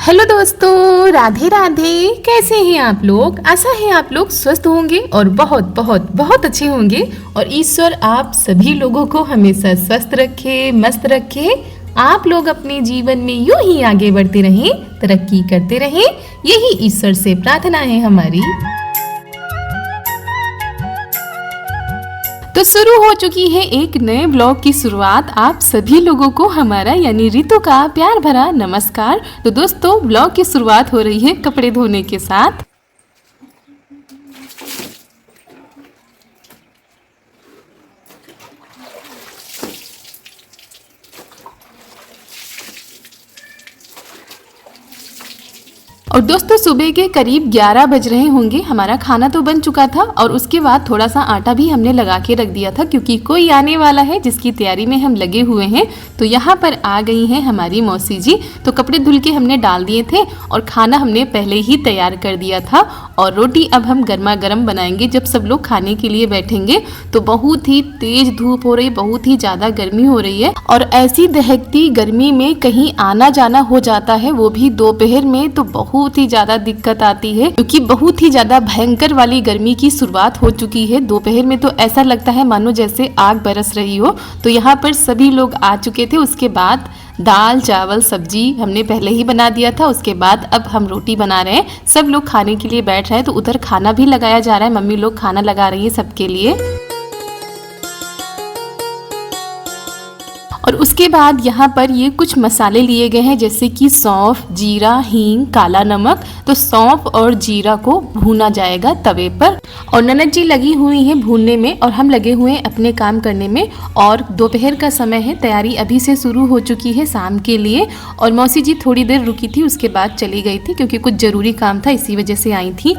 Hello दोस्तों, राधे राधे। कैसे हैं आप लोग? आशा है आप लोग स्वस्थ होंगे और बहुत बहुत बहुत अच्छे होंगे। और ईश्वर आप सभी लोगों को हमेशा स्वस्थ रखे, मस्त रखे। आप लोग अपने जीवन में यूं ही आगे बढ़ते रहें, तरक्की करते रहें, यही ईश्वर से प्रार्थना है हमारी। तो शुरू हो चुकी है एक नए ब्लॉग की शुरुआत। आप सभी लोगों को हमारा यानी रितु का प्यार भरा नमस्कार। तो दोस्तों, ब्लॉग की शुरुआत हो रही है कपड़े धोने के साथ। और दोस्तों, सुबह के करीब 11 बज रहे होंगे। हमारा खाना तो बन चुका था और उसके बाद थोड़ा सा आटा भी हमने लगा के रख दिया था, क्योंकि कोई आने वाला है जिसकी तैयारी में हम लगे हुए हैं। तो यहाँ पर आ गई हैं हमारी मौसी जी। तो कपड़े धुल के हमने डाल दिए थे और खाना हमने पहले ही तैयार कर दिया था। और रोटी अब हम गर्मा गर्म बनाएंगे जब सब लोग खाने के लिए बैठेंगे। तो बहुत ही तेज धूप हो रही, बहुत ही ज़्यादा गर्मी हो रही है। और ऐसी दहकती गर्मी में कहीं आना जाना हो जाता है, वो भी दोपहर में, तो बहुत ही ज्यादा दिक्कत आती है, क्योंकि बहुत ही ज्यादा भयंकर वाली गर्मी की शुरुआत हो चुकी है। दोपहर में तो ऐसा लगता है मानो जैसे आग बरस रही हो। तो यहाँ पर सभी लोग आ चुके थे। उसके बाद दाल चावल सब्जी हमने पहले ही बना दिया था। उसके बाद अब हम रोटी बना रहे हैं। सब लोग खाने के लिए बैठ रहे हैं। तो उधर खाना भी लगाया जा रहा है, मम्मी लोग खाना लगा रही है सबके लिए। और उसके बाद यहाँ पर ये कुछ मसाले लिए गए हैं, जैसे कि सौंफ, जीरा, हींग, काला नमक। तो सौंफ और जीरा को भूना जाएगा तवे पर। और ननद जी लगी हुई हैं भूनने में और हम लगे हुए हैं अपने काम करने में। और दोपहर का समय है, तैयारी अभी से शुरू हो चुकी है शाम के लिए। और मौसी जी थोड़ी देर रुकी थी, उसके बाद चली गई थी, क्योंकि कुछ ज़रूरी काम था, इसी वजह से आई थी।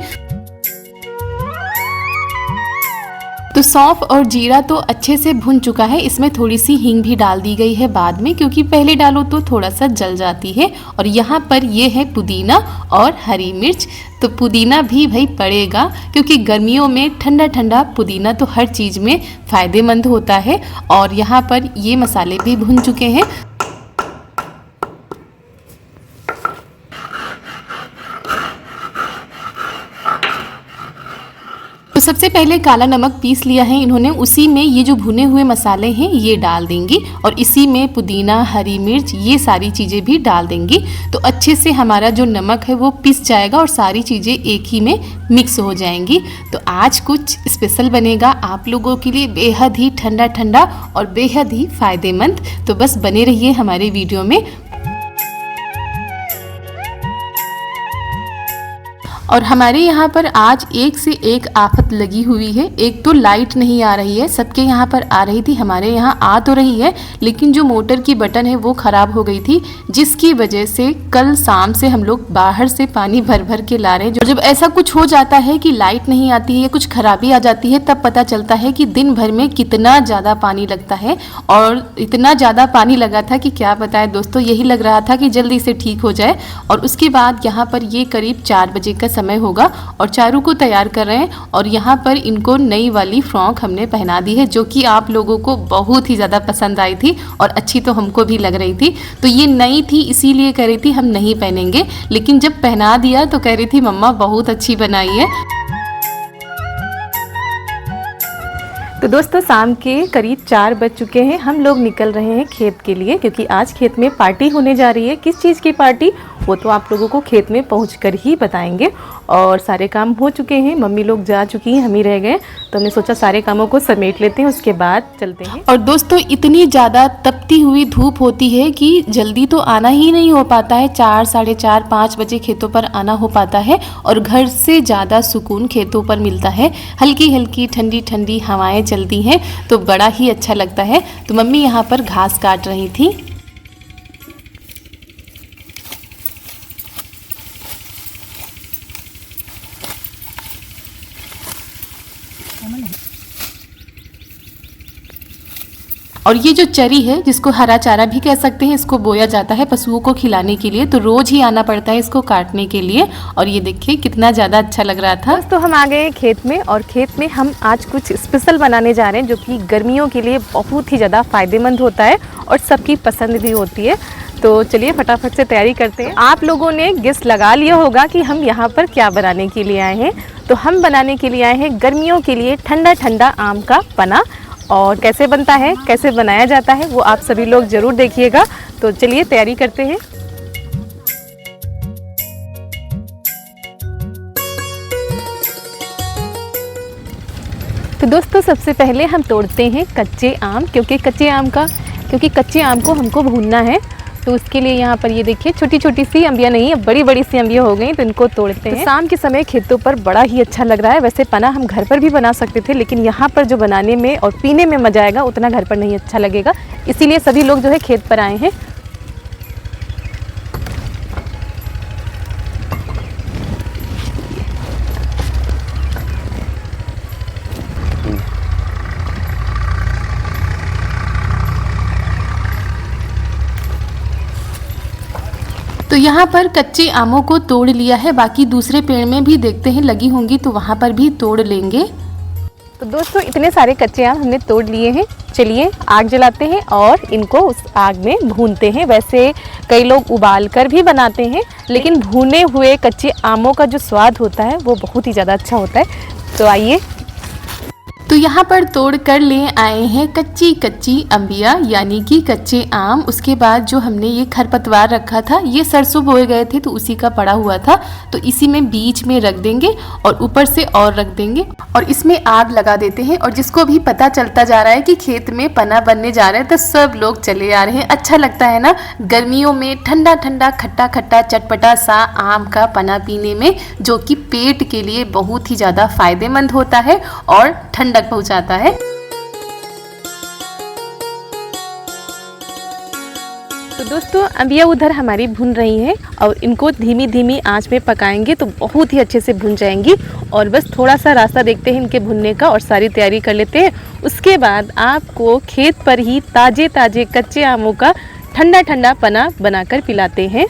तो सौंफ और जीरा तो अच्छे से भुन चुका है। इसमें थोड़ी सी हींग भी डाल दी गई है बाद में, क्योंकि पहले डालो तो थोड़ा सा जल जाती है। और यहाँ पर ये है पुदीना और हरी मिर्च। तो पुदीना भी भाई पड़ेगा, क्योंकि गर्मियों में ठंडा ठंडा पुदीना तो हर चीज़ में फ़ायदेमंद होता है। और यहाँ पर ये मसाले भी भुन चुके हैं। तो सबसे पहले काला नमक पीस लिया है इन्होंने, उसी में ये जो भुने हुए मसाले हैं ये डाल देंगी। और इसी में पुदीना, हरी मिर्च, ये सारी चीज़ें भी डाल देंगी। तो अच्छे से हमारा जो नमक है वो पिस जाएगा और सारी चीज़ें एक ही में मिक्स हो जाएंगी। तो आज कुछ स्पेशल बनेगा आप लोगों के लिए, बेहद ही ठंडा ठंडा और बेहद ही फ़ायदेमंद। तो बस बने रहिए हमारे वीडियो में। और हमारे यहाँ पर आज एक से एक आफत लगी हुई है। एक तो लाइट नहीं आ रही है, सबके यहाँ पर आ रही थी, हमारे यहाँ आ तो रही है, लेकिन जो मोटर की बटन है वो ख़राब हो गई थी, जिसकी वजह से कल शाम से हम लोग बाहर से पानी भर भर के ला रहे हैं। जब ऐसा कुछ हो जाता है कि लाइट नहीं आती है या कुछ खराबी आ जाती है, तब पता चलता है कि दिन भर में कितना ज़्यादा पानी लगता है। और इतना ज़्यादा पानी लगा था कि क्या बताएं दोस्तों, यही लग रहा था कि जल्दी से ठीक हो जाए। और उसके बाद यहाँ पर ये करीब 4 बजे का समय होगा और चारू को तैयार कर रहे हैं। और यहाँ पर इनको नई वाली फ्रॉक हमने पहना दी है, जो कि आप लोगों को बहुत ही ज़्यादा पसंद आई थी और अच्छी तो हमको भी लग रही थी। तो ये नई थी, इसीलिए कह रही थी हम नहीं पहनेंगे, लेकिन जब पहना दिया तो कह रही थी मम्मा बहुत अच्छी बनाई है। तो दोस्तों, शाम के करीब 4 बज चुके हैं। हम लोग निकल रहे हैं खेत के लिए, क्योंकि आज खेत में पार्टी होने जा रही है। किस चीज़ की पार्टी, वो तो आप लोगों को खेत में पहुंचकर ही बताएंगे। और सारे काम हो चुके हैं, मम्मी लोग जा चुकी हैं, हम ही रह गए। तो हमने सोचा सारे कामों को समेट लेते हैं, उसके बाद चलते हैं। और दोस्तों, इतनी ज़्यादा तपती हुई धूप होती है कि जल्दी तो आना ही नहीं हो पाता है। 4, साढ़े 4, 5 बजे खेतों पर आना हो पाता है। और घर से ज़्यादा सुकून खेतों पर मिलता है। हल्की हल्की ठंडी ठंडी हवाएं चलती हैं, तो बड़ा ही अच्छा लगता है। तो मम्मी यहाँ पर घास काट रही थी। और ये जो चरी है, जिसको हरा चारा भी कह सकते हैं, इसको बोया जाता है पशुओं को खिलाने के लिए। तो रोज ही आना पड़ता है इसको काटने के लिए। और ये देखिए कितना ज़्यादा अच्छा लग रहा था। तो हम आ गए हैं खेत में, और खेत में हम आज कुछ स्पेशल बनाने जा रहे हैं, जो कि गर्मियों के लिए बहुत ही ज़्यादा फ़ायदेमंद होता है और सबकी पसंद भी होती है। तो चलिए फटाफट से तैयारी करते हैं। आप लोगों ने गेस लगा लिया होगा कि हम यहाँ पर क्या बनाने के लिए आए हैं। तो हम बनाने के लिए आए हैं गर्मियों के लिए ठंडा ठंडा आम का पना। और कैसे बनता है, कैसे बनाया जाता है, वो आप सभी लोग ज़रूर देखिएगा। तो चलिए तैयारी करते हैं। तो दोस्तों सबसे पहले हम तोड़ते हैं कच्चे आम, क्योंकि कच्चे आम को हमको भूनना है। तो उसके लिए यहाँ पर ये देखिए छोटी छोटी सी अम्बियाँ नहीं, अब बड़ी बड़ी सी अम्बियाँ हो गई, तो इनको तोड़ते हैं। शाम के समय खेतों पर बड़ा ही अच्छा लग रहा है। वैसे पना हम घर पर भी बना सकते थे, लेकिन यहाँ पर जो बनाने में और पीने में मज़ा आएगा उतना घर पर नहीं अच्छा लगेगा, इसीलिए सभी लोग जो है खेत पर आए हैं। तो यहाँ पर कच्चे आमों को तोड़ लिया है, बाकी दूसरे पेड़ में भी देखते हैं लगी होंगी तो वहाँ पर भी तोड़ लेंगे। तो दोस्तों इतने सारे कच्चे आम हमने तोड़ लिए हैं। चलिए आग जलाते हैं और इनको उस आग में भूनते हैं। वैसे कई लोग उबाल कर भी बनाते हैं, लेकिन भुने हुए कच्चे आमों का जो स्वाद होता है वो बहुत ही ज़्यादा अच्छा होता है। तो आइए। तो यहाँ पर तोड़ कर ले आए हैं कच्ची कच्ची अम्बिया, यानी कि कच्चे आम। उसके बाद जो हमने ये खरपतवार रखा था, ये सरसों बोए गए थे तो उसी का पड़ा हुआ था, तो इसी में बीच में रख देंगे और ऊपर से और रख देंगे और इसमें आग लगा देते हैं। और जिसको भी पता चलता जा रहा है कि खेत में पना बनने जा रहा है, तो सब लोग चले आ रहे हैं। अच्छा लगता है ना गर्मियों में ठंडा ठंडा खट्टा खट्टा चटपटा सा आम का पना पीने में, जो कि पेट के लिए बहुत ही ज़्यादा फायदेमंद होता है और ठंडक पहुंचाता है। तो दोस्तों अम्बिया उधर हमारी भुन रही हैं और इनको धीमी धीमी आंच में पकाएंगे तो बहुत ही अच्छे से भुन जाएंगी। और बस थोड़ा सा रास्ता देखते हैं इनके भुनने का और सारी तैयारी कर लेते हैं। उसके बाद आपको खेत पर ही ताज़े ताज़े कच्चे आमों का ठंडा ठंडा पना बनाकर पिलाते हैं।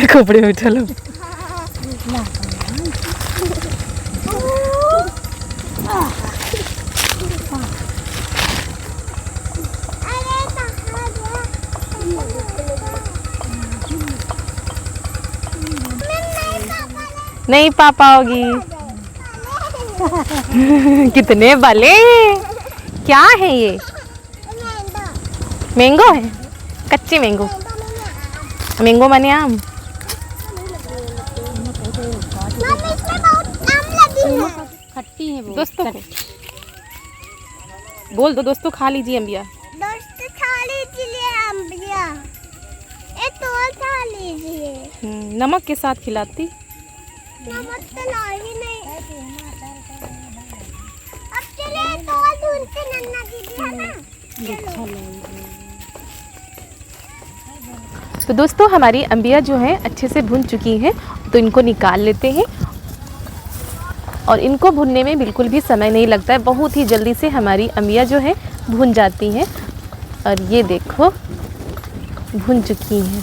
कपड़े में चलो। नहीं पा पाओगी। कितने भले। क्या है ये? मैंगो है, कच्चे मैंगो। मैंगो माने आम। खट्टी है वो। दोस्तों को बोल दो, दोस्तों खा लीजिए अम्बिया। दोस्तों खा लीजिए अम्बिया, ये तोड़ खा लीजिए। नमक के साथ खिलाती। नमक तो लाई नहीं। अब चले तोड़ ढूंढते नन्ना दीदी, है ना? तो दोस्तों हमारी अम्बिया जो है अच्छे से भुन चुकी हैं, तो इनको निकाल लेते हैं। और इनको भुनने में बिल्कुल भी समय नहीं लगता है, बहुत ही जल्दी से हमारी अम्बिया जो है भुन जाती हैं। और ये देखो भुन चुकी हैं।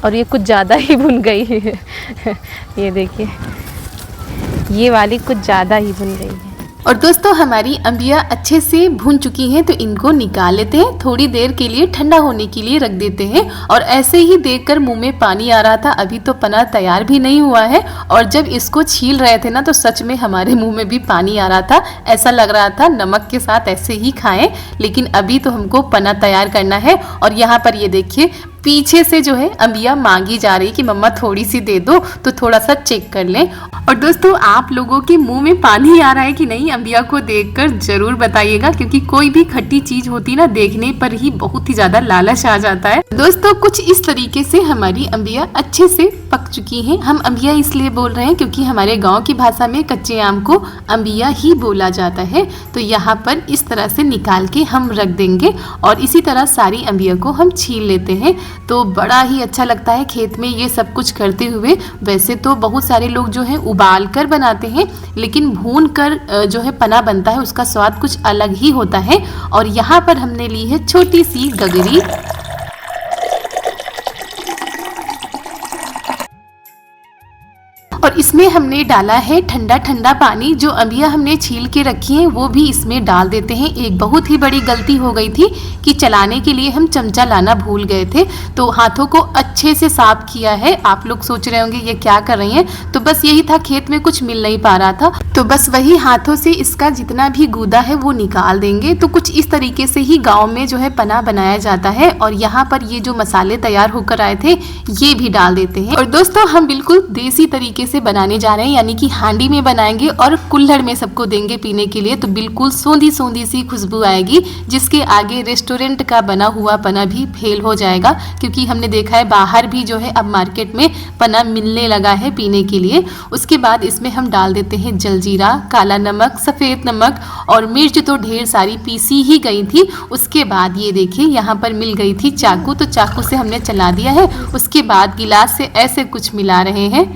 और ये कुछ ज़्यादा ही भुन गई है। ये देखिए ये वाली कुछ ज़्यादा ही भुन गई है। और दोस्तों हमारी अम्बिया अच्छे से भुन चुकी हैं, तो इनको निकाल लेते हैं। थोड़ी देर के लिए ठंडा होने के लिए रख देते हैं। और ऐसे ही देखकर मुंह में पानी आ रहा था, अभी तो पना तैयार भी नहीं हुआ है। और जब इसको छील रहे थे ना, तो सच में हमारे मुंह में भी पानी आ रहा था। ऐसा लग रहा था नमक के साथ ऐसे ही खाएं, लेकिन अभी तो हमको पना तैयार करना है। और यहाँ पर ये देखिए पीछे से जो है अम्बिया मांगी जा रही कि मम्मा थोड़ी सी दे दो, तो थोड़ा सा चेक कर लें। और दोस्तों आप लोगों के मुंह में पानी आ रहा है कि नहीं, अम्बिया को देखकर जरूर बताइएगा, क्योंकि कोई भी खट्टी चीज होती ना, देखने पर ही बहुत ही ज्यादा लालच आ जाता है। दोस्तों कुछ इस तरीके से हमारी अम्बिया अच्छे से पक चुकी हैं। हम अंबिया इसलिए बोल रहे हैं क्योंकि हमारे गांव की भाषा में कच्चे आम को अंबिया ही बोला जाता है। तो यहाँ पर इस तरह से निकाल के हम रख देंगे और इसी तरह सारी अंबिया को हम छील लेते हैं। तो बड़ा ही अच्छा लगता है खेत में ये सब कुछ करते हुए। वैसे तो बहुत सारे लोग जो है उबाल कर बनाते हैं, लेकिन भून कर जो है पना बनता है उसका स्वाद कुछ अलग ही होता है। और यहाँ पर हमने ली है छोटी सी गगरी। और इसमें हमने डाला है ठंडा ठंडा पानी। जो अंबिया हमने छील के रखी है वो भी इसमें डाल देते हैं। एक बहुत ही बड़ी गलती हो गई थी कि चलाने के लिए हम चमचा लाना भूल गए थे, तो हाथों को अच्छे से साफ किया है। आप लोग सोच रहे होंगे ये क्या कर रही हैं, तो बस यही था, खेत में कुछ मिल नहीं पा रहा था, तो बस वही हाथों से इसका जितना भी गूदा है वो निकाल देंगे। तो कुछ इस तरीके से ही गाँव में जो है पना बनाया जाता है। और यहाँ पर ये जो मसाले तैयार होकर आए थे ये भी डाल देते हैं। और दोस्तों हम बिल्कुल देसी तरीके से बनाने जा रहे हैं, यानी कि हांडी में बनाएंगे और कुल्हड़ में सबको देंगे पीने के लिए। तो बिल्कुल सोंधी सोंधी सी खुशबू आएगी, जिसके आगे रेस्टोरेंट का बना हुआ पना भी फेल हो जाएगा। क्योंकि हमने देखा है बाहर भी जो है अब मार्केट में पना मिलने लगा है पीने के लिए। उसके बाद इसमें हम डाल देते हैं जलजीरा, काला नमक, सफ़ेद नमक और मिर्च तो ढेर सारी पीसी ही गई थी। उसके बाद ये देखिए यहाँ पर मिल गई थी चाकू, तो चाकू से हमने चला दिया है। उसके बाद गिलास से ऐसे कुछ मिला रहे हैं।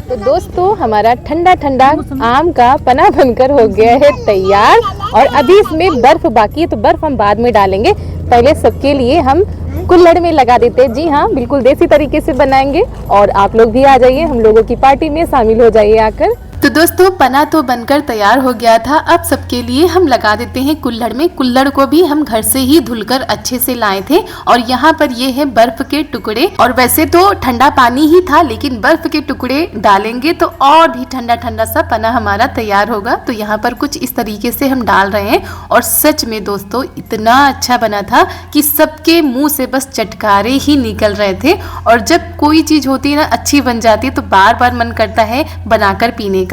तो दोस्तों हमारा ठंडा ठंडा आम का पना बनकर हो गया है तैयार। और अभी इसमें बर्फ बाकी है, तो बर्फ हम बाद में डालेंगे। पहले सबके लिए हम कुल्हड़ में लगा देते हैं। जी हाँ, बिल्कुल देसी तरीके से बनाएंगे। और आप लोग भी आ जाइए, हम लोगों की पार्टी में शामिल हो जाइए आकर। तो दोस्तों पना तो बनकर तैयार हो गया था। अब सबके लिए हम लगा देते हैं कुल्हड़ में। कुल्हड़ को भी हम घर से ही धुलकर अच्छे से लाए थे। और यहाँ पर ये है बर्फ के टुकड़े। और वैसे तो ठंडा पानी ही था, लेकिन बर्फ के टुकड़े डालेंगे तो और भी ठंडा ठंडा सा पना हमारा तैयार होगा। तो यहाँ पर कुछ इस तरीके से हम डाल रहे हैं। और सच में दोस्तों इतना अच्छा बना था कि सबके मुंह से बस चटकारे ही निकल रहे थे। और जब कोई चीज होती है ना अच्छी बन जाती है तो बार बार मन करता है बनाकर पीने का।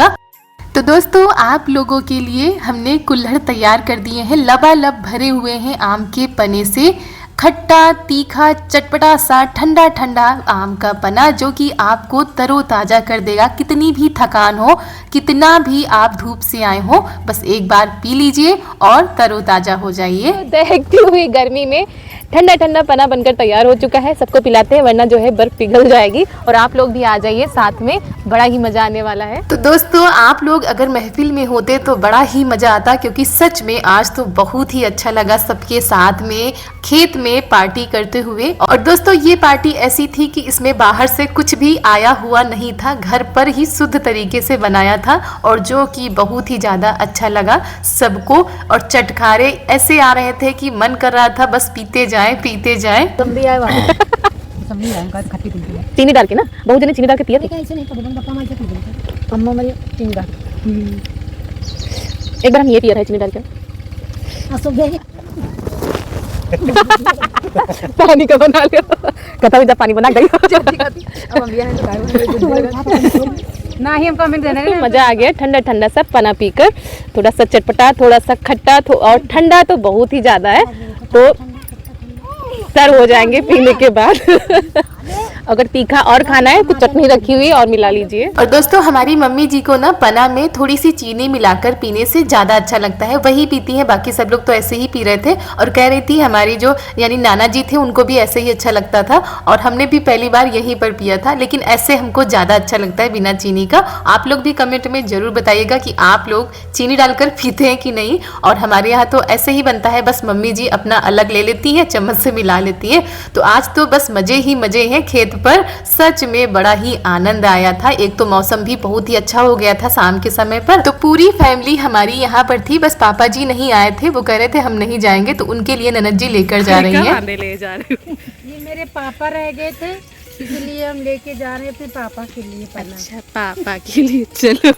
तो दोस्तों आप लोगों के लिए हमने कुल्हड़ तैयार कर दिए हैं, लबालब भरे हुए हैं आम के पने से। खट्टा तीखा चटपटा सा ठंडा ठंडा आम का पना, जो कि आपको तरोताज़ा कर देगा। कितनी भी थकान हो, कितना भी आप धूप से आए हो, बस एक बार पी लीजिए और तरोताज़ा हो जाइए। दहकती हुई गर्मी में ठंडा ठंडा पना बनकर तैयार हो चुका है। सबको पिलाते हैं, वरना जो है बर्फ पिघल जाएगी। और आप लोग भी आ जाइए साथ में, बड़ा ही मजा आने वाला है। तो दोस्तों आप लोग अगर महफिल में होते तो बड़ा ही मजा आता, क्योंकि सच में आज तो बहुत ही अच्छा लगा सबके साथ में खेत में पार्टी करते हुए। और दोस्तों ये पार्टी ऐसी थी कि इसमें बाहर से कुछ भी आया हुआ नहीं था, घर पर ही शुद्ध तरीके से बनाया था। और जो कि बहुत ही ज्यादा अच्छा लगा सबको। और चटखारे ऐसे आ रहे थे कि मन कर रहा था बस पीते जाएं पीते जाएं। चीनी डाल के ना, बहुत जने चीनी डाल के पिया थे। एक बार हम ये पिया था चीनी डाल के। पानी का बना लिया, कहता हूँ जब पानी बना गई ना ही हमको हमें देने मजा आ गया ठंडा ठंडा सा पना पीकर। थोड़ा सा चटपटा, थोड़ा सा खट्टा, और ठंडा तो बहुत ही ज्यादा है, तो तर हो जाएंगे पीने के बाद। अगर तीखा और खाना है तो चटनी रखी हुई और मिला लीजिए। और दोस्तों हमारी मम्मी जी को ना पना में थोड़ी सी चीनी मिलाकर पीने से ज्यादा अच्छा लगता है, वही पीती हैं। बाकी सब लोग तो ऐसे ही पी रहे थे। और कह रही थी हमारी जो यानी नाना जी थे उनको भी ऐसे ही अच्छा लगता था। और हमने भी पहली बार यहीं पर पिया था, लेकिन ऐसे हमको ज्यादा अच्छा लगता है बिना चीनी का। आप लोग भी कमेंट में जरूर बताइएगा कि आप लोग चीनी डालकर पीते हैं कि नहीं। और हमारे यहाँ तो ऐसे ही बनता है, बस मम्मी जी अपना अलग ले लेती है, चम्मच से मिला लेती है। तो आज तो बस मजे ही मजे हैं खेत पर। सच में बड़ा ही आनंद आया था। एक तो मौसम भी बहुत ही अच्छा हो गया था शाम के समय पर। तो पूरी फैमिली हमारी यहाँ पर थी, बस पापा जी नहीं आए थे। वो कह रहे थे हम नहीं जाएंगे, तो उनके लिए ननद जी लेकर जा रही हैं। ये मेरे पापा रह गए थे, इसलिए हम लेके जा रहे हैं अपने पापा के लिए पना। अच्छा, पापा के लिए चलो।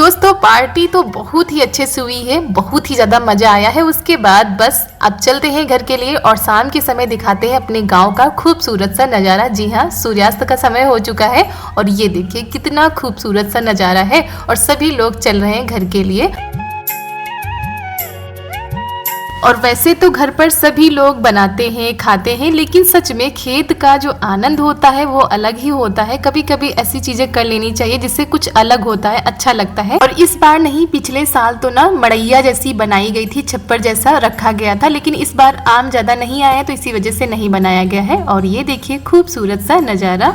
दोस्तों पार्टी तो बहुत ही अच्छे से हुई है, बहुत ही ज्यादा मजा आया है। उसके बाद बस अब चलते हैं घर के लिए और शाम के समय दिखाते हैं अपने गांव का खूबसूरत सा नज़ारा। जी हाँ, सूर्यास्त का समय हो चुका है और ये देखिए कितना खूबसूरत सा नज़ारा है और सभी लोग चल रहे हैं घर के लिए। और वैसे तो घर पर सभी लोग बनाते हैं, खाते हैं, लेकिन सच में खेत का जो आनंद होता है वो अलग ही होता है। कभी कभी ऐसी चीजें कर लेनी चाहिए जिससे कुछ अलग होता है, अच्छा लगता है। और इस बार नहीं, पिछले साल तो ना मड़ैया जैसी बनाई गई थी, छप्पर जैसा रखा गया था, लेकिन इस बार आम ज्यादा नहीं आया तो इसी वजह से नहीं बनाया गया है। और ये देखिए खूबसूरत सा नजारा।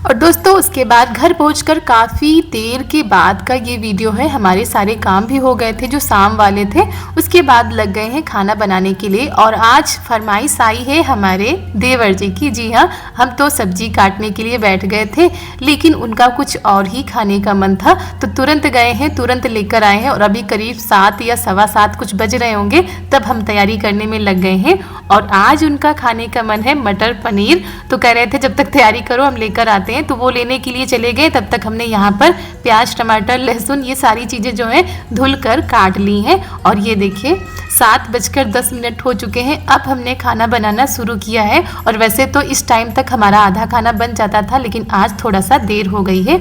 और दोस्तों उसके बाद घर पहुंचकर काफ़ी देर के बाद का ये वीडियो है। हमारे सारे काम भी हो गए थे जो शाम वाले थे, उसके बाद लग गए हैं खाना बनाने के लिए। और आज फरमाइश आई है हमारे देवर जी की। जी हाँ, हम तो सब्जी काटने के लिए बैठ गए थे, लेकिन उनका कुछ और ही खाने का मन था, तो तुरंत गए हैं, तुरंत लेकर आए हैं। और अभी करीब 7 या 7:15 कुछ बज रहे होंगे, तब हम तैयारी करने में लग गए हैं। और आज उनका खाने का मन है मटर पनीर, तो कह रहे थे जब तक तैयारी करो हम लेकर आते हैं, तो वो लेने के लिए चले गए। तब तक हमने यहाँ पर प्याज, टमाटर, लहसुन ये सारी चीज़ें जो है धुल कर काट ली हैं। और ये देखिए 7:10 हो चुके हैं। अब हमने खाना बनाना शुरू किया है। और वैसे तो इस टाइम तक हमारा आधा खाना बन जाता था, लेकिन आज थोड़ा सा देर हो गई है।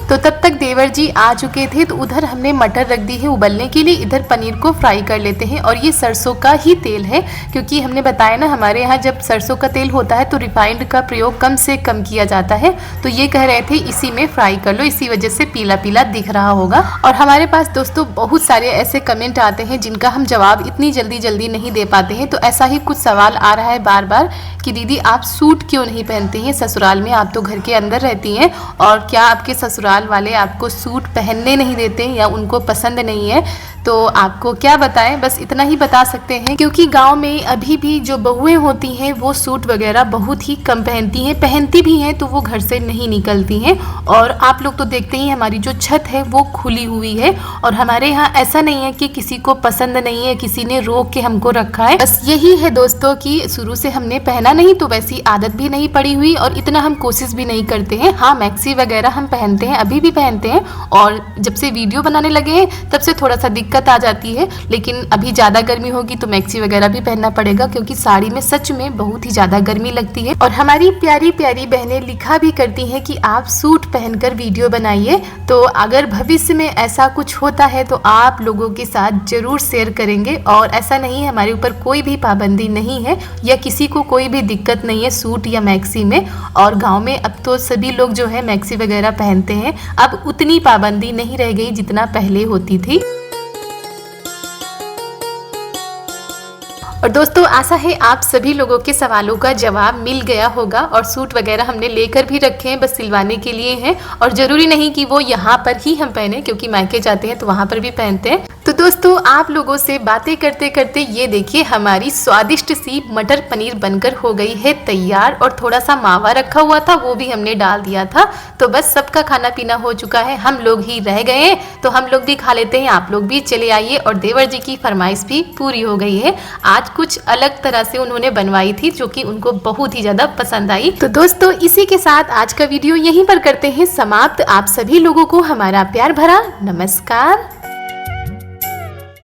तो तब तक देवर जी आ चुके थे, तो उधर हमने मटर रख दी है उबलने के लिए, इधर पनीर को फ्राई कर लेते हैं। और ये सरसों का ही तेल है, क्योंकि हमने बताया ना हमारे यहाँ जब सरसों का तेल होता है तो रिफाइंड का प्रयोग कम से कम किया जाता है। तो ये कह रहे थे इसी में फ्राई कर लो, इसी वजह से पीला पीला दिख रहा होगा। और हमारे पास दोस्तों बहुत सारे ऐसे कमेंट आते हैं जिनका हम जवाब इतनी जल्दी नहीं दे पाते हैं। तो ऐसा ही कुछ सवाल आ रहा है बार बार कि दीदी आप सूट क्यों नहीं पहनती हैं ससुराल में, आप तो घर के अंदर रहती हैं, और क्या आपके ससुराल वाले आपको सूट पहनने नहीं देते या उनको पसंद नहीं है। तो आपको क्या बताएं, बस इतना ही बता सकते हैं, क्योंकि गांव में अभी भी जो बहुएं होती हैं वो सूट वगैरह बहुत ही कम पहनती हैं, पहनती भी हैं तो वो घर से नहीं निकलती हैं। और आप लोग तो देखते ही हमारी जो छत है वो खुली हुई है, और हमारे यहाँ ऐसा नहीं है कि किसी को पसंद नहीं है, किसी ने रोक के हमको रखा है। बस यही है दोस्तों कि शुरू से हमने पहना नहीं, तो वैसी आदत भी नहीं पड़ी हुई और इतना हम कोशिश भी नहीं करते हैं। हाँ, मैक्सी वगैरह हम पहनते हैं, अभी भी पहनते हैं, और जब से वीडियो बनाने लगे हैं तब से थोड़ा सा दिक्कत आ जाती है। लेकिन अभी ज़्यादा गर्मी होगी तो मैक्सी वगैरह भी पहनना पड़ेगा, क्योंकि साड़ी में सच में बहुत ही ज़्यादा गर्मी लगती है। और हमारी प्यारी प्यारी बहनें लिखा भी करती हैं कि आप सूट पहनकर वीडियो बनाइए। तो अगर भविष्य में ऐसा कुछ होता है तो आप लोगों के साथ ज़रूर शेयर करेंगे। और ऐसा नहीं है, हमारे ऊपर कोई भी पाबंदी नहीं है या किसी को कोई भी दिक्कत नहीं है सूट या मैक्सी में। और गाँव में अब तो सभी लोग जो है मैक्सी वगैरह पहनते हैं, अब उतनी पाबंदी नहीं रह गई जितना पहले होती थी। और दोस्तों आशा है आप सभी लोगों के सवालों का जवाब मिल गया होगा। और सूट वगैरह हमने लेकर भी रखे हैं, बस सिलवाने के लिए हैं, और ज़रूरी नहीं कि वो यहाँ पर ही हम पहने, क्योंकि मायके जाते हैं तो वहाँ पर भी पहनते हैं। तो दोस्तों आप लोगों से बातें करते करते ये देखिए हमारी स्वादिष्ट सी मटर पनीर बनकर हो गई है तैयार। और थोड़ा सा मावा रखा हुआ था वो भी हमने डाल दिया था। तो बस सबका खाना पीना हो चुका है, हम लोग ही रह गए हैं, तो हम लोग भी खा लेते हैं, आप लोग भी चले आइए। और देवर जी की फरमाइश भी पूरी हो गई है। आज कुछ अलग तरह से उन्होंने बनवाई थी जो कि उनको बहुत ही ज्यादा पसंद आई। तो दोस्तों इसी के साथ आज का वीडियो यहीं पर करते हैं समाप्त। आप सभी लोगों को हमारा प्यार भरा नमस्कार।